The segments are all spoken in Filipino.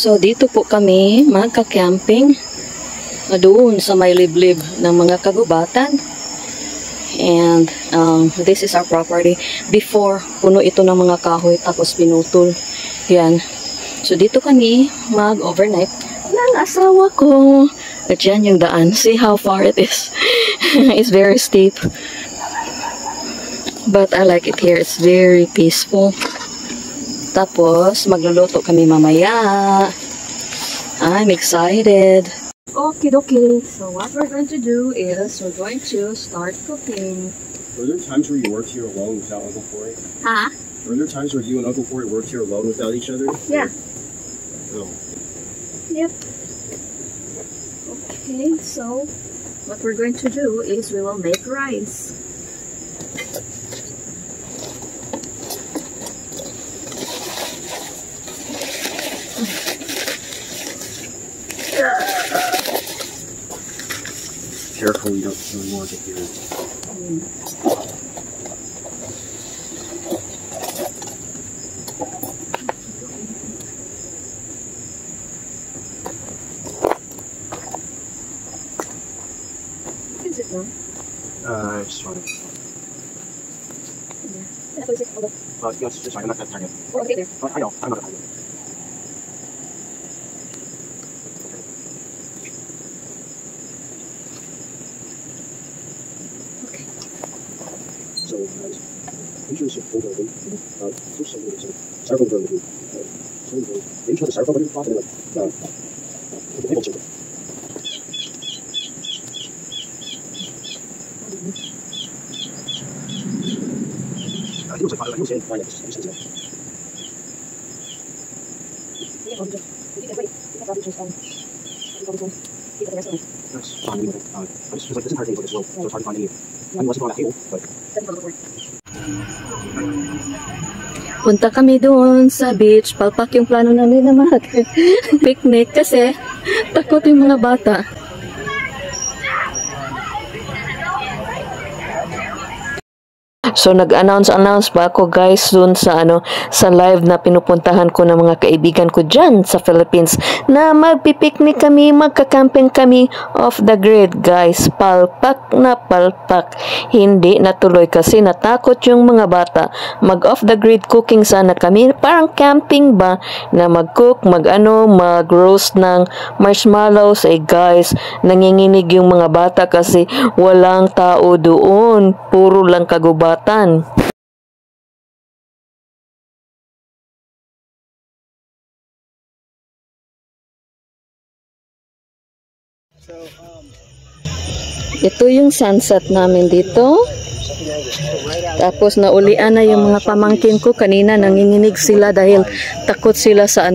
So, dito po kami magka-camping doon sa may liblib ng mga kagubatan. And this is our property. Before, puno ito ng mga kahoy tapos pinutol. Yan. So, dito kami mag-overnight ng asawa ko. At yan yung daan. See how far it is. It's very steep. But I like it here. It's very peaceful. Tapos, magluluto kami mamaya. I'm excited. Okay. So, what we're going to do is we're going to start cooking. Were there times where you worked here alone without Uncle Corey? Huh? Were there times where you and Uncle Corey worked here alone without each other? Yeah. Oh. Yep. Okay, so what we're going to do is we will make rice. Careful, you don't want to get here. Is it now? Just sort of. Yeah. Yes, just fine. I'm not that tired yet. We're okay there. I know. I'm not that tired yet. Okay. So, usually some food over do some styrofoam over the maybe try the styrofoam over the pot and like maple syrup. I think it was like 5. I think it was 8. I just said that. That's fine. I just was like, this is hard things like this slow, so it's hard to find any. I mean, wasn't on that table, but. Punta kami doon sa beach. Palpak yung plano namin na mag-picnic kasi takot yung mga bata. So nag-announce pa ako guys dun sa sa live na pinupuntahan ko ng mga kaibigan ko dyan sa Philippines na magpipiknik kami, magka-camping kami off the grid guys. Palpak na palpak. Hindi natuloy kasi natakot yung mga bata. Mag off the grid cooking sana kami. Parang camping ba na mag-cook, mag-roast ng marshmallows. Guys, nanginginig yung mga bata kasi walang tao doon. Puro lang kagubatan. Ito yung sunset namin dito. Tapos naulian na yung mga pamangkin ko. Kanina nanginginig sila dahil takot sila sa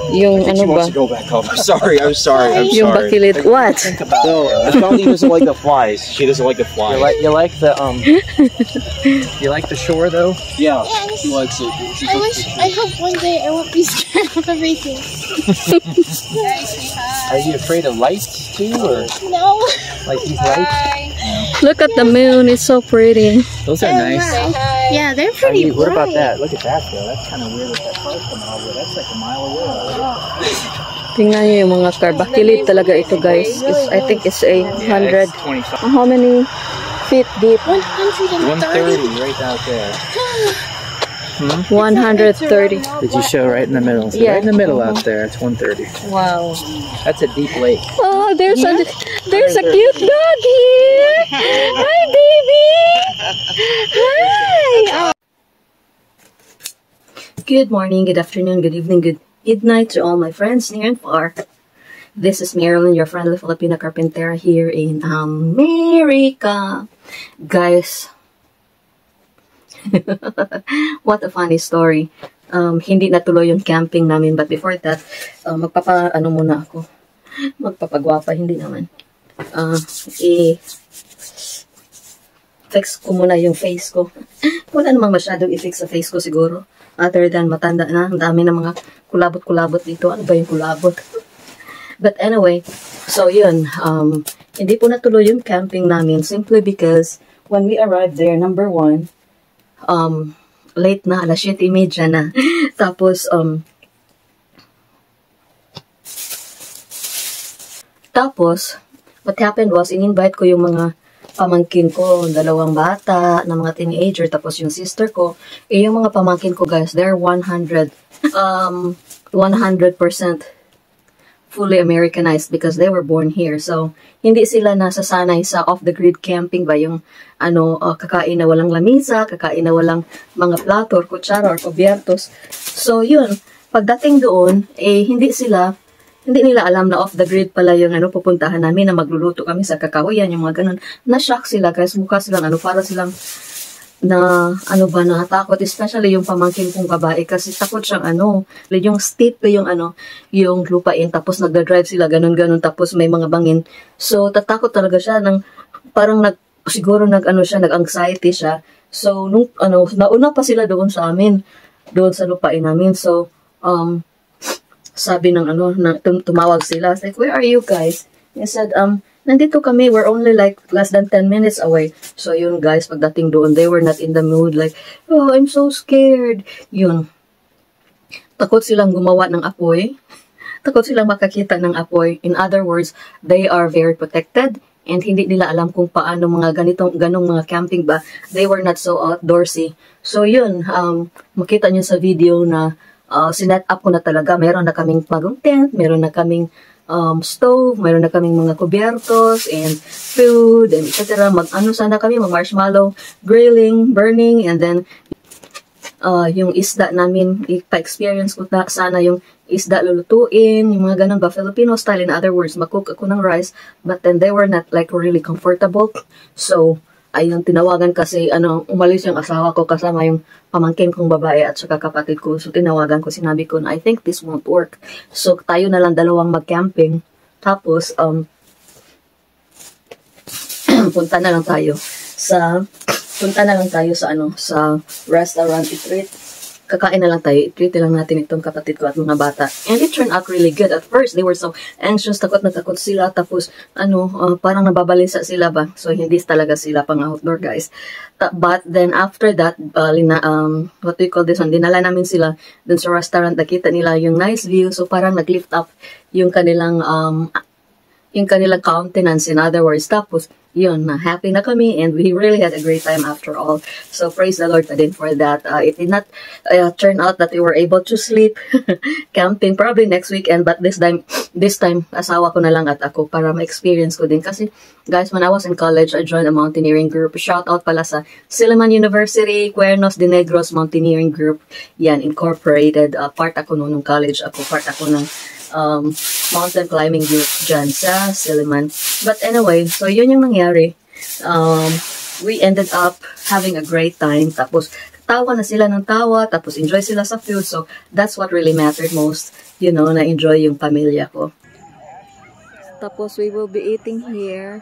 yung ba? I'm sorry. Yung bakilid. What? No, Charlie doesn't like the flies. She doesn't like the flies. You like the you like the shore though? Yeah, Yes. she likes it. I hope one day I won't be scared of everything. Are you afraid of lights too, or No. like these lights? Look at the moon. It's so pretty. Those are nice. Yeah, they're I pretty mean, what about bright. that? Look at that though. That's kind of weird with that car coming over. That's like a mile away. Tingnan niyo yung mga car. Bakilid talaga ito guys. I think it's 100. How many feet deep? 130. 130 right out there. 130. Did you show right in the middle? So Yeah. right in the middle out there. It's 130. Wow. That's a deep lake. Oh, there's a cute dog here. Hi, baby. Hi. Good morning, good afternoon, good evening, good night to all my friends near and far. This is Marilyn, your friendly Filipina carpenter here in America. Guys, what a funny story. Hindi natuloy yung camping namin, but before that, muna ako. Magpapagwapa, hindi naman. Fix ko muna yung face ko. Wala namang masyadong i-fix sa face ko siguro. Other than matanda na, ang dami ng mga kulabot-kulabot dito. Ano ba yung kulabot? But anyway, so yun, hindi po natuloy yung camping namin simply because when we arrived there, number 1, late na, 7:30 na. Tapos, Tapos, what happened was, in-invite ko yung mga pamangkin ko, 2 bata, na mga teenager, tapos yung sister ko. Yung mga pamangkin ko, guys, they're 100% fully Americanized because they were born here. So, hindi sila nasasanay sa off-the-grid camping ba, yung kakain na walang lamisa, kakain na walang mga plato or kutsara or kubyertos. So, yun, pagdating doon, hindi nila alam na off-the-grid pala yung pupuntahan namin, na magluluto kami sa kakahuyan, yung mga ganun. Na-shock sila, guys, mukha silang para silang natakot, especially yung pamangkin kong babae, kasi takot siyang yung steep yung lupain, tapos nagda-drive sila, ganun-ganun, tapos may mga bangin. So, tatakot talaga siya, parang siguro nag-anxiety siya. So, nauna pa sila doon sa amin, doon sa lupain namin. So, sabi tumawag sila. I was like, where are you guys? He said, nandito kami, we're only like less than 10 minutes away. So yun guys, pagdating doon, they were not in the mood, like, oh, I'm so scared. Yun. Takot silang gumawa ng apoy. Takot silang makakita ng apoy. In other words, they are very protected and hindi nila alam kung paano mga ganong mga camping ba. They were not so outdoorsy. So yun, makita nyo sa video na sinet up ko na talaga. Meron na kaming bagong tent, meron na kaming stove, mayroon na kaming mga kubyertos and food and etc. Sana kami, marshmallow grilling, burning, and then yung isda namin, ipa-experience ko sana yung isda lulutuin, yung mga ganun ba, Filipino style. In other words, mag-cook ako ng rice, but then they were not like really comfortable. So, ayun, tinawagan kasi, umalis yung asawa ko kasama yung pamangkin kong babae at saka kapatid ko. So, tinawagan ko, sinabi ko na, I think this won't work. So, tayo na lang dalawang mag-camping. Tapos, punta na lang tayo sa restaurant, i-treat. Kakain na lang tayo, i-treat lang natin itong kapatid ko at mga bata. And it turned out really good. At first, they were so anxious, takot na takot sila, tapos, parang nababalisa sila ba? So, hindi talaga sila pang outdoor, guys. But then, after that, what do you call this one? Dinala namin sila dun sa restaurant, nakita nila yung nice view, so parang nag-lift up yung kanilang countenance, in other words. Tapos, yun, happy na kami, and we really had a great time after all. So, praise the Lord din for that. It did not turn out that we were able to sleep camping, probably next weekend, but this time, asawa ko na lang at ako para ma-experience ko din. Kasi, guys, when I was in college, I joined a mountaineering group. Shout out pala sa Silliman University, Cuernos de Negros Mountaineering Group. Yan, incorporated. Part ako nung college. Part ako ng mountain climbing group dyan sa Silliman. But anyway, so yun yung nangyari. We ended up having a great time. Tapos, tawa na sila ng tawa. Tapos, enjoy sila sa food. So, that's what really mattered most. Na-enjoy yung pamilya ko. Tapos, we will be eating here.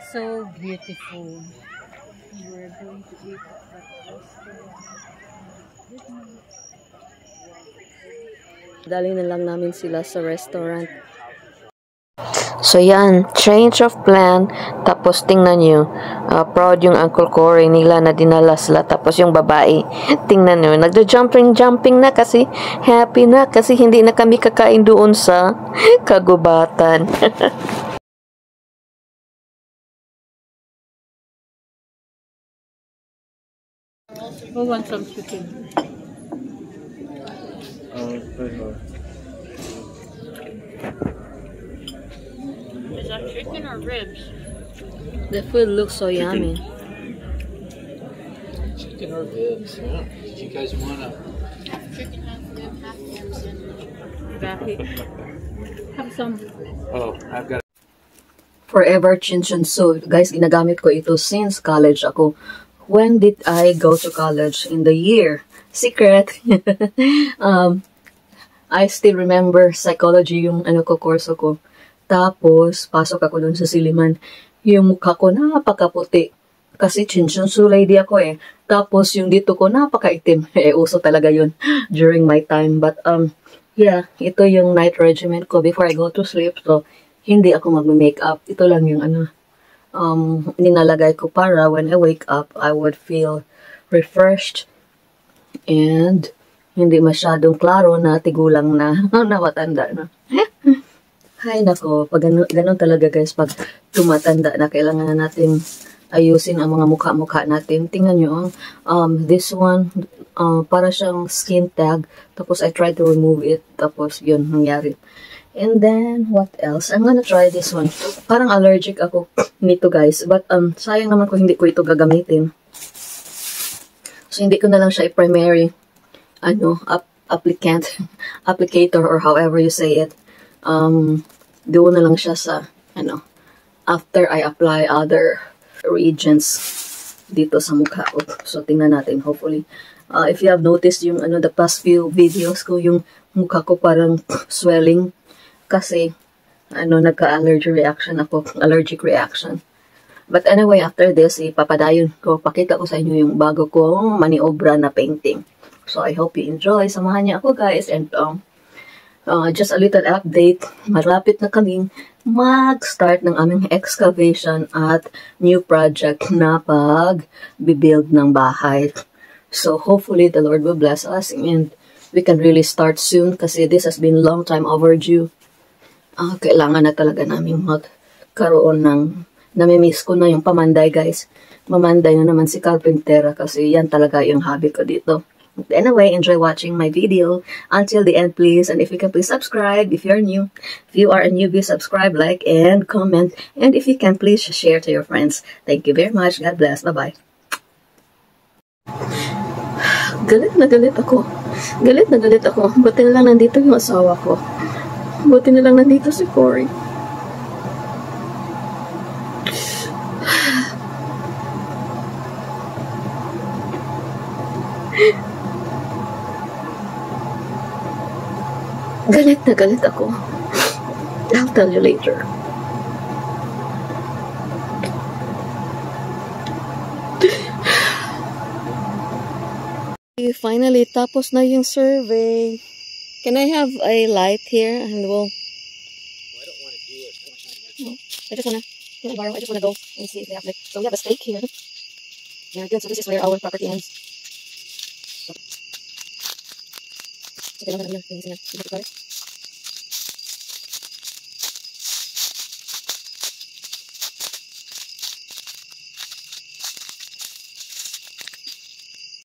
So beautiful. We're going to eat at that restaurant. Dali na lang namin sila sa restaurant. So yan, change of plan. Tapos tingnan nyo, proud yung Uncle Corey nila na dinala sila. Tapos yung babae, tingnan nyo, nagda-jumping na kasi happy na kasi hindi na kami kakain doon sa kagubatan. Who wants some chicken? Is that chicken or ribs? The food looks so yummy. Chicken or ribs? Yeah. If you guys wanna. Half chicken, half rib, half ham sandwich. Have some. Oh, I've got. Forever Chinchonsu. Guys, ginagamit ko ito since college ako. When did I go to college? In the year. Secret. I still remember psychology yung kurso ko. Tapos, pasok ako dun sa Silliman. Yung mukha ko napakaputi. Kasi Chinchonsu lady ako eh. Tapos, yung dito ko napakaitim. Uso talaga yun during my time. But, yeah, ito yung night regimen ko before I go to sleep. So, hindi ako mag-makeup. Ito lang yung ninalagay ko para when I wake up, I would feel refreshed and hindi masyadong klaro na tigulang na, na matanda na. Hay nako, pag ganun talaga guys, pag tumatanda na, kailangan natin ayusin ang mga mukha-mukha natin. Tingnan nyo, this one, para siyang skin tag, tapos I tried to remove it, tapos yun, nangyari. And then, what else? I'm gonna try this one. Parang allergic ako nito guys, but sayang naman ko hindi ko ito gagamitin. So, hindi ko na lang siya i-primary, applicator, or however you say it. Doon na lang siya sa, after I apply other regions dito sa mukha ko. So, tingnan natin, hopefully. If you have noticed yung, the past few videos ko, yung mukha ko parang swelling. Kasi, nagka-allergic reaction. But anyway, after this, ipapadayon ko, pakita ko sa inyo yung bago kong maniobra na painting. So, I hope you enjoy. Samahan niyo ako, guys. And, just a little update. Malapit na kaming mag-start ng aming excavation at new project na pag-build ng bahay. So, hopefully, the Lord will bless us and we can really start soon kasi this has been long time overdue. Kailangan na talaga namin magkaroon ng, namimiss ko na yung pamanday guys. Mamanday na naman si Carpintera kasi yan talaga yung hobby ko dito. But anyway, enjoy watching my video until the end please. And if you can please subscribe if you're new. If you are a newbie, subscribe, like, and comment. And if you can please share to your friends. Thank you very much. God bless. Bye-bye. Galit na galit ako. Galit na galit ako. Buti na lang nandito yung asawa ko. Buti na lang nandito si Cory. Galit na galit ako. I'll tell you later. Finally, tapos na yung survey. Can I have a light here? And we'll... I don't want to do it. I just want to go and see if they have like... So we have a stake here. Very good. So this is where our property ends. So, kailangan na lang yung